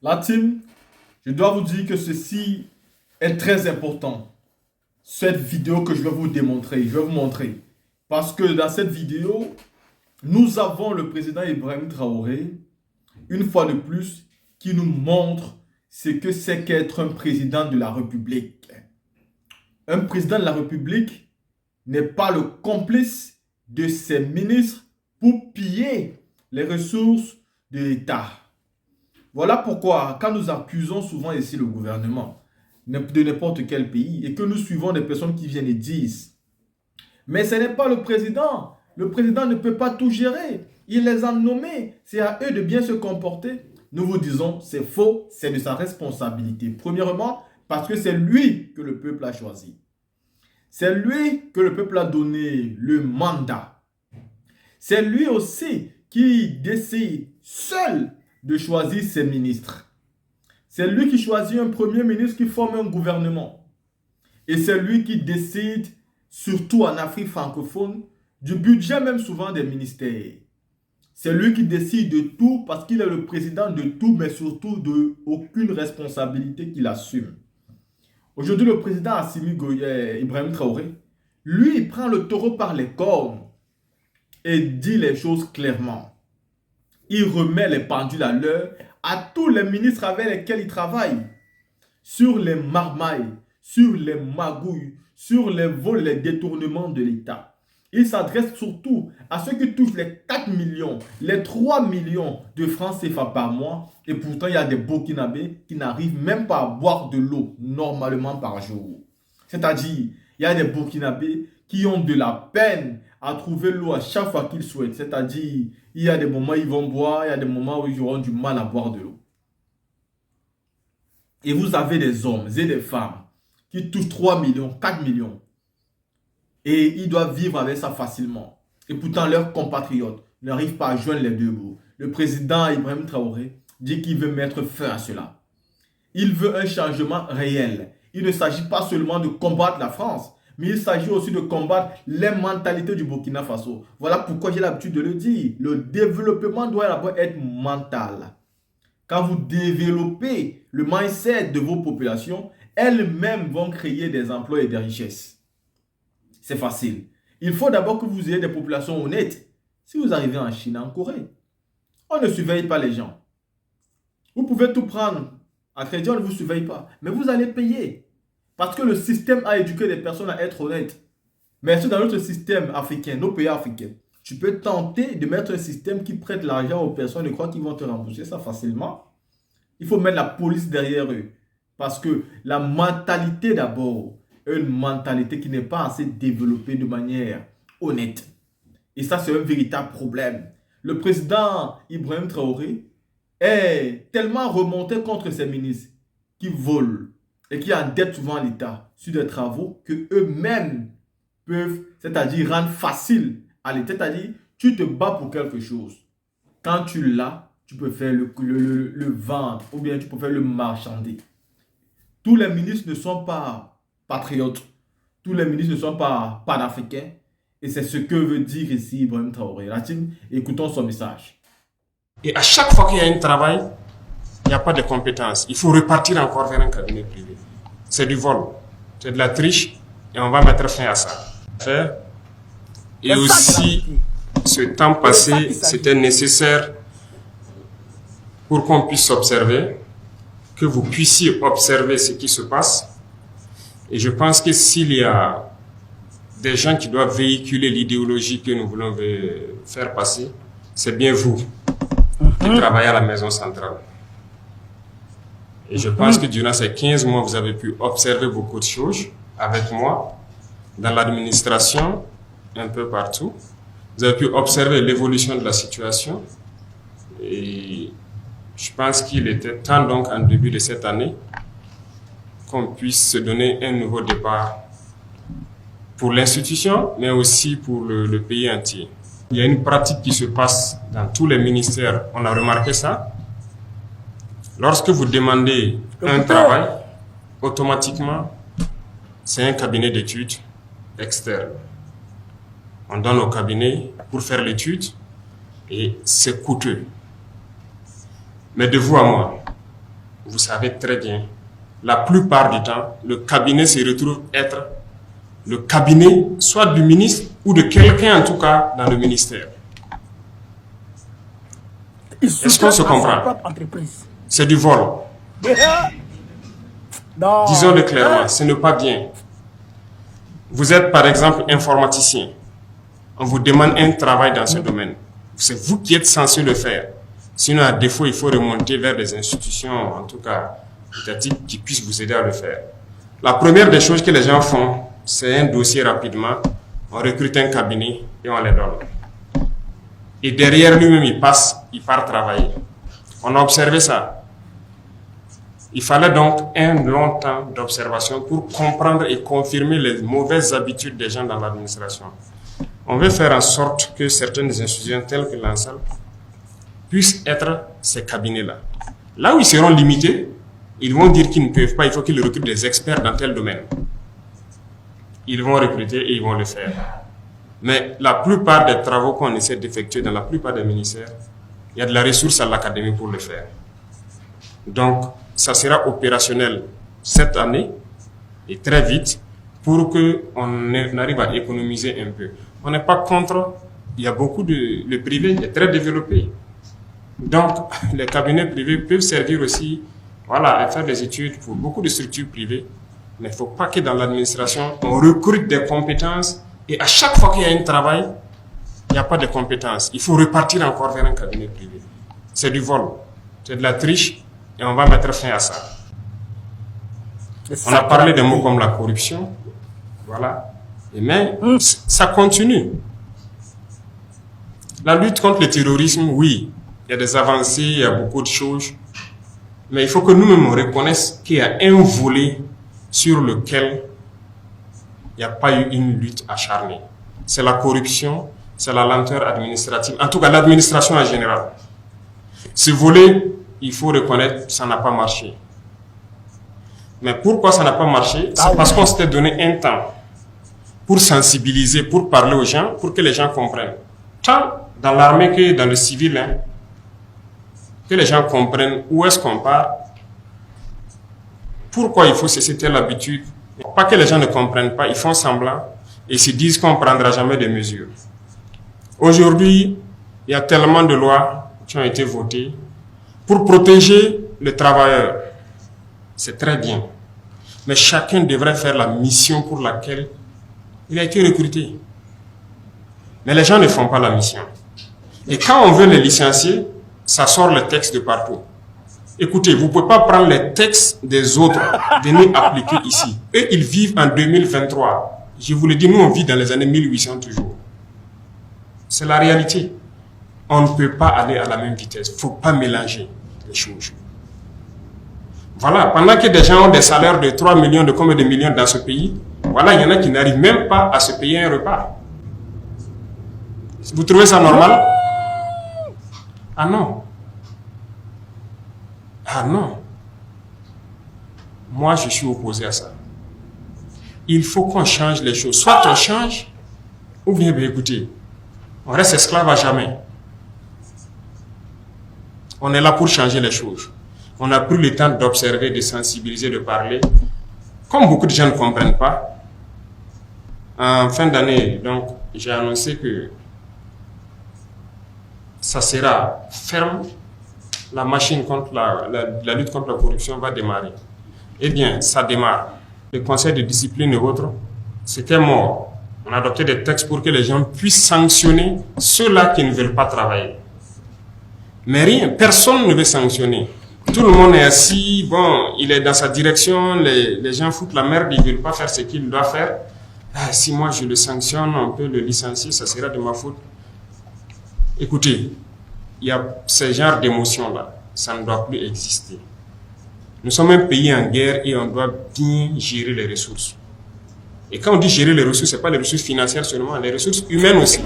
La team, je dois vous dire que ceci est très important. Cette vidéo que je vais vous démontrer, je vais vous montrer. Parce que dans cette vidéo, nous avons le président Ibrahim Traoré, une fois de plus, qui nous montre ce que c'est qu'être un président de la République. Un président de la République n'est pas le complice de ses ministres pour piller les ressources de l'État. Voilà pourquoi, quand nous accusons souvent ici le gouvernement de n'importe quel pays et que nous suivons des personnes qui viennent et disent mais ce n'est pas le président. Le président ne peut pas tout gérer. Il les a nommés. C'est à eux de bien se comporter. Nous vous disons, c'est faux. C'est de sa responsabilité. Premièrement, parce que c'est lui que le peuple a choisi. C'est lui que le peuple a donné le mandat. C'est lui aussi qui décide seul de choisir ses ministres. C'est lui qui choisit un premier ministre qui forme un gouvernement. Et c'est lui qui décide, surtout en Afrique francophone, du budget même souvent des ministères. C'est lui qui décide de tout parce qu'il est le président de tout, mais surtout de aucune responsabilité qu'il assume. Aujourd'hui, le président Assimi Ibrahim Traoré, lui, il prend le taureau par les cornes et dit les choses clairement. Il remet les pendules à l'heure à tous les ministres avec lesquels il travaille sur les marmailles, sur les magouilles, sur les vols, les détournements de l'État. Il s'adresse surtout à ceux qui touchent les 4 millions, les 3 millions de francs CFA par mois. Et pourtant, il y a des Burkinabés qui n'arrivent même pas à boire de l'eau normalement par jour. C'est-à-dire, il y a des Burkinabés qui ont de la peine à trouver l'eau à chaque fois qu'ils souhaitent. C'est-à-dire, il y a des moments où ils vont boire, il y a des moments où ils auront du mal à boire de l'eau. Et vous avez des hommes et des femmes qui touchent 3 millions, 4 millions. Et ils doivent vivre avec ça facilement. Et pourtant, leurs compatriotes n'arrivent pas à joindre les deux bouts. Le président Ibrahim Traoré dit qu'il veut mettre fin à cela. Il veut un changement réel. Il ne s'agit pas seulement de combattre la France, mais il s'agit aussi de combattre les mentalités du Burkina Faso. Voilà pourquoi j'ai l'habitude de le dire. Le développement doit d'abord être mental. Quand vous développez le mindset de vos populations, elles-mêmes vont créer des emplois et des richesses. C'est facile. Il faut d'abord que vous ayez des populations honnêtes. Si vous arrivez en Chine, en Corée, on ne surveille pas les gens. Vous pouvez tout prendre à crédit, on ne vous surveille pas. Mais vous allez payer. Parce que le système a éduqué les personnes à être honnêtes. Mais c'est dans notre système africain, nos pays africains, tu peux tenter de mettre un système qui prête l'argent aux personnes et croire qu'ils vont te rembourser ça facilement. Il faut mettre la police derrière eux. Parce que la mentalité d'abord, une mentalité qui n'est pas assez développée de manière honnête. Et ça, c'est un véritable problème. Le président Ibrahim Traoré est tellement remonté contre ses ministres qui volent et qui endettent souvent l'État sur des travaux que eux-mêmes peuvent, c'est-à-dire rendre facile à l'État. C'est-à-dire, tu te bats pour quelque chose. Quand tu l'as, tu peux faire le vendre ou bien tu peux faire le marchander. Tous les ministres ne sont pas patriotes. Tous les ministres ne sont pas panafricains. Et c'est ce que veut dire ici Ibrahim Traoré. La team, écoutons son message. Et à chaque fois qu'il y a un travail, il n'y a pas de compétences. Il faut repartir encore vers un cabinet privé. C'est du vol. C'est de la triche. Et on va mettre fin à ça. Et aussi, ce temps passé, c'était nécessaire pour qu'on puisse observer, que vous puissiez observer ce qui se passe. Et je pense que s'il y a des gens qui doivent véhiculer l'idéologie que nous voulons faire passer, c'est bien vous qui travaillez à la maison centrale. Et je pense que durant ces 15 mois, vous avez pu observer beaucoup de choses avec moi, dans l'administration, un peu partout. Vous avez pu observer l'évolution de la situation. Et je pense qu'il était temps donc en début de cette année qu'on puisse se donner un nouveau départ pour l'institution, mais aussi pour le pays entier. Il y a une pratique qui se passe dans tous les ministères, on a remarqué ça. Lorsque vous demandez un travail, automatiquement, c'est un cabinet d'études externe. On donne au cabinet pour faire l'étude et c'est coûteux. Mais de vous à moi, vous savez très bien, la plupart du temps, le cabinet se retrouve être le cabinet soit du ministre ou de quelqu'un en tout cas dans le ministère. Est-ce qu'on se comprend? C'est du vol. Disons-le clairement, ce n'est pas bien. Vous êtes par exemple informaticien. On vous demande un travail dans ce domaine. C'est vous qui êtes censé le faire. Sinon, à défaut, il faut remonter vers des institutions, en tout cas étatiques, qui puissent vous aider à le faire. La première des choses que les gens font, c'est un dossier rapidement. On recrute un cabinet et on les donne. Et derrière lui-même, il part travailler. On a observé ça. Il fallait donc un long temps d'observation pour comprendre et confirmer les mauvaises habitudes des gens dans l'administration. On veut faire en sorte que certaines institutions telles que l'ANSAL puissent être ces cabinets-là. Là où ils seront limités, ils vont dire qu'ils ne peuvent pas, il faut qu'ils recrutent des experts dans tel domaine. Ils vont recruter et ils vont le faire. Mais la plupart des travaux qu'on essaie d'effectuer dans la plupart des ministères, il y a de la ressource à l'académie pour le faire. Donc, ça sera opérationnel cette année et très vite pour qu'on arrive à économiser un peu. On n'est pas contre, il y a beaucoup le privé est très développé. Donc, les cabinets privés peuvent servir aussi, voilà, à faire des études pour beaucoup de structures privées. Mais il ne faut pas que dans l'administration, on recrute des compétences et à chaque fois qu'il y a un travail, il n'y a pas de compétences. Il faut repartir encore vers un cabinet privé. C'est du vol, c'est de la triche et on va mettre fin à ça. On a parlé de mots comme la corruption, voilà. Mais ça continue. La lutte contre le terrorisme, oui, il y a des avancées, il y a beaucoup de choses. Mais il faut que nous-mêmes reconnaissions qu'il y a un volet sur lequel il n'y a pas eu une lutte acharnée. C'est la corruption, c'est la lenteur administrative, en tout cas l'administration en général. Ce volet, il faut reconnaître, ça n'a pas marché. Mais pourquoi ça n'a pas marché? C'est parce qu'on s'était donné un temps pour sensibiliser, pour parler aux gens, pour que les gens comprennent. Tant dans l'armée que dans le civil, hein, que les gens comprennent où est-ce qu'on part, pourquoi il faut cesser telle habitude. Pas que les gens ne comprennent pas, ils font semblant et se disent qu'on ne prendra jamais de mesures. Aujourd'hui, il y a tellement de lois qui ont été votées pour protéger les travailleurs. C'est très bien. Mais chacun devrait faire la mission pour laquelle il a été recruté. Mais les gens ne font pas la mission. Et quand on veut les licencier, ça sort le texte de partout. Écoutez, vous ne pouvez pas prendre les textes des autres, venir appliquer ici. Eux, ils vivent en 2023. Je vous le dis, nous, on vit dans les années 1800 toujours. C'est la réalité. On ne peut pas aller à la même vitesse. Il ne faut pas mélanger les choses. Voilà, pendant que des gens ont des salaires de 3 millions, de combien de millions dans ce pays, voilà, il y en a qui n'arrivent même pas à se payer un repas. Vous trouvez ça normal? Ah non. Ah non. Moi, je suis opposé à ça. Il faut qu'on change les choses. Soit on change, ou bien, écoutez, on reste esclave à jamais. On est là pour changer les choses. On a pris le temps d'observer, de sensibiliser, de parler. Comme beaucoup de gens ne comprennent pas, en fin d'année, donc, j'ai annoncé que ça sera ferme. La machine contre la lutte contre la corruption va démarrer. Eh bien, ça démarre. Le conseil de discipline et autres, c'était mort. On a adopté des textes pour que les gens puissent sanctionner ceux-là qui ne veulent pas travailler. Mais rien, personne ne veut sanctionner. Tout le monde est assis, bon, il est dans sa direction, les gens foutent la merde, ils ne veulent pas faire ce qu'il doit faire. Ah, si moi je le sanctionne, on peut le licencier, ça sera de ma faute. Écoutez, il y a ce genre d'émotions-là, ça ne doit plus exister. Nous sommes un pays en guerre et on doit bien gérer les ressources. Et quand on dit gérer les ressources, ce n'est pas les ressources financières seulement, les ressources humaines aussi.